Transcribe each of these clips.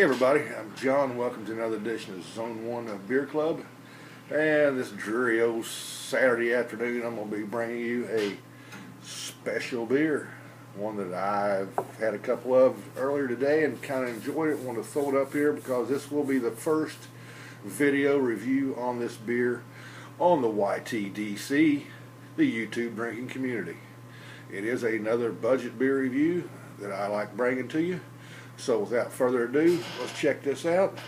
Hey everybody, I'm John. Welcome to another edition of Zoneone Beer Club. And this dreary old Saturday afternoon, I'm going to be bringing you a special beer. One that I've had a couple of earlier today and kind of enjoyed it. I want to throw it up here because this will be the first video review on this beer on the YTDC, the YouTube drinking community. It is another budget beer review that I like bringing to you. So without further ado, let's check this out.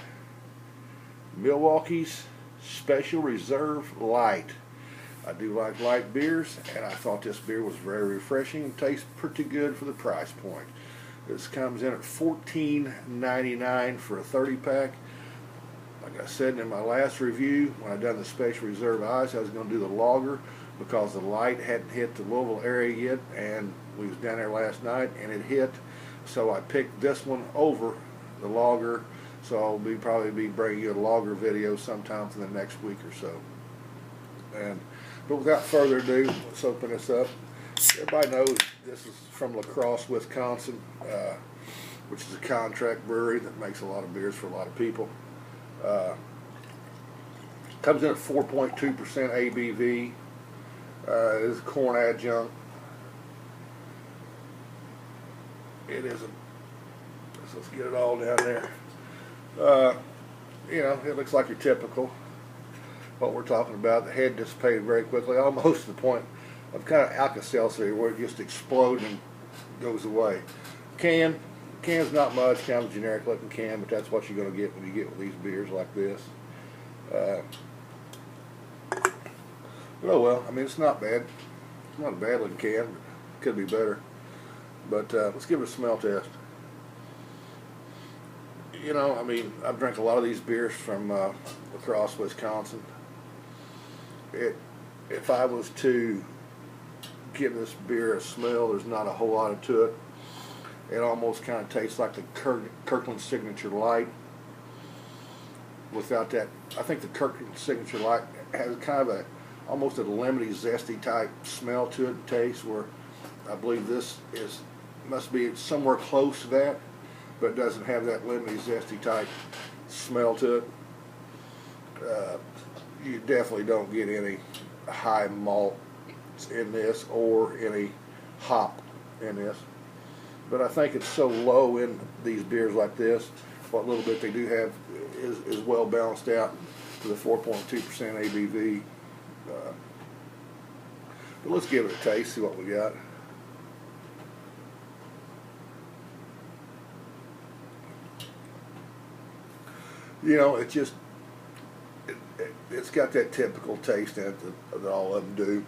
Milwaukee's Special Reserve Light. I do like light beers, and I thought this beer was very refreshing and tastes pretty good for the price point. This comes in at $14.99 for a 30-pack. Like I said in my last review, when I done the Special Reserve Ice, I was going to do the lager because the light hadn't hit the Louisville area yet, and we was down there last night, and it hit. So I picked this one over the lager, so I'll probably be bringing you a lager video sometime in the next week or so. But without further ado, let's open this up. Everybody knows this is from La Crosse, Wisconsin, which is a contract brewery that makes a lot of beers for a lot of people. Comes in at 4.2% ABV. It is corn adjunct. It isn't. Let's get it all down there. You know, it looks like your typical, what we're talking about. The head dissipated very quickly, almost to the point of kind of Alka-Seltzer where it just explodes and goes away. Can's not much, kind of a generic looking can, but that's what you're going to get when you get with these beers like this. But oh well, I mean, it's not bad. It's not a bad looking can, but it could be better. But let's give it a smell test. You know, I mean, I've drank a lot of these beers from La Crosse, Wisconsin. If I was to give this beer a smell, there's not a whole lot to it. It almost kind of tastes like the Kirkland Signature Light. Without that, I think the Kirkland Signature Light has kind of almost a lemony, zesty type smell to it and taste, where I believe this must be somewhere close to that, but it doesn't have that lemony, zesty type smell to it. You definitely don't get any high malt in this or any hop in this. But I think it's so low in these beers like this, what little bit they do have is well balanced out to the 4.2% ABV. But let's give it a taste, see what we got. You know, it's got that typical taste in it that all of them do.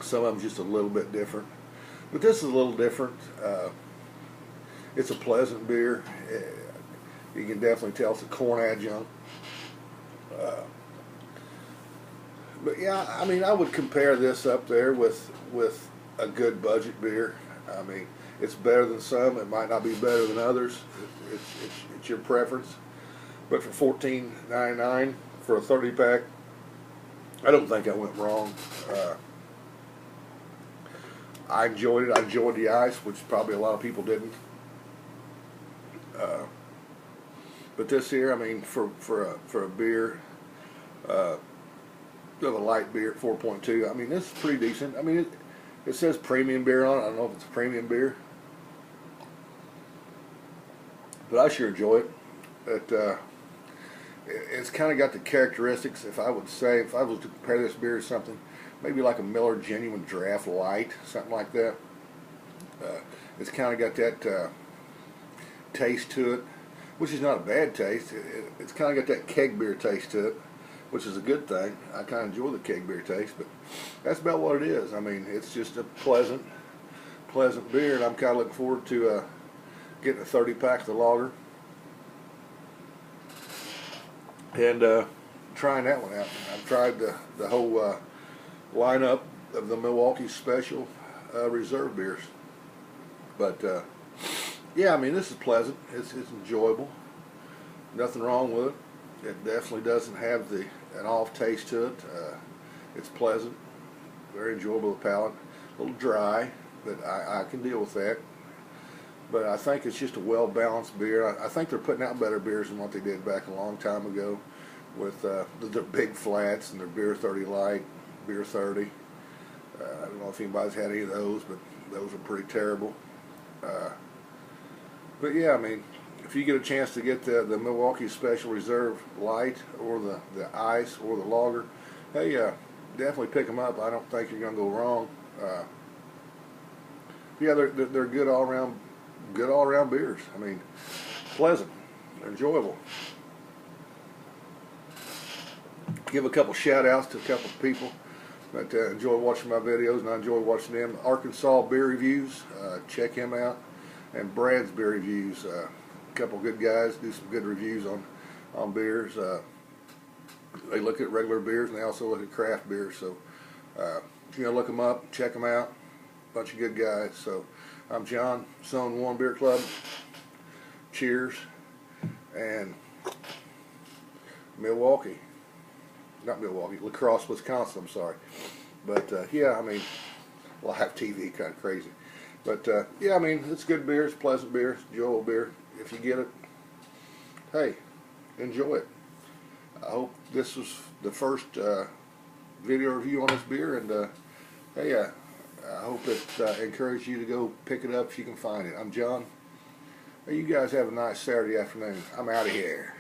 Some of them just a little bit different, but this is a little different. It's a pleasant beer. You can definitely tell it's a corn adjunct. But yeah, I mean, I would compare this up there with a good budget beer. I mean, it's better than some. It might not be better than others. It's your preference. But for $14.99 for a 30-pack, I don't think I went wrong. I enjoyed it. I enjoyed the ice, which probably a lot of people didn't. But this here, I mean, for a beer, of a light beer at 4.2, I mean, this is pretty decent. I mean, it says premium beer on it. I don't know if it's a premium beer, but I sure enjoy it. It's kind of got the characteristics, if I was to compare this beer to something, maybe like a Miller Genuine Draft Light, something like that. It's kind of got that taste to it, which is not a bad taste. It's kind of got that keg beer taste to it, which is a good thing. I kind of enjoy the keg beer taste, but that's about what it is. I mean, it's just a pleasant beer, and I'm kind of looking forward to getting a 30-pack of the lager and trying that one out. I've tried the whole lineup of the Milwaukee Special Reserve beers, but yeah, I mean, this is pleasant. It's enjoyable. Nothing wrong with it. It definitely doesn't have an off taste to it. It's pleasant, very enjoyable to the palate. A little dry, but I can deal with that. But I think it's just a well-balanced beer. I think they're putting out better beers than what they did back a long time ago with their big flats and their Beer 30 Light, Beer 30. I don't know if anybody's had any of those, but those are pretty terrible. But yeah, I mean, if you get a chance to get the Milwaukee Special Reserve Light or the Ice or the Lager, hey, definitely pick them up. I don't think you're going to go wrong. Yeah, they're good all around beers. I mean, pleasant, enjoyable. Give a couple shout outs to a couple people that enjoy watching my videos, and I enjoy watching them. Arkansas Beer Reviews, check him out, and Brad's Beer Reviews. A couple good guys do some good reviews on beers. They look at regular beers and they also look at craft beers. So if you know, look them up, check them out. Bunch of good guys. So I'm John, Zoneone Beer Club. Cheers. And Milwaukee. Not Milwaukee, La Crosse, Wisconsin, I'm sorry. But yeah, I mean, live TV kind of crazy. But yeah, I mean, it's good beer, it's pleasant beer, it's enjoyable beer. If you get it, hey, enjoy it. I hope this was the first video review on this beer, and hey, I hope it encouraged you to go pick it up if you can find it. I'm John. Hey, you guys have a nice Saturday afternoon. I'm out of here.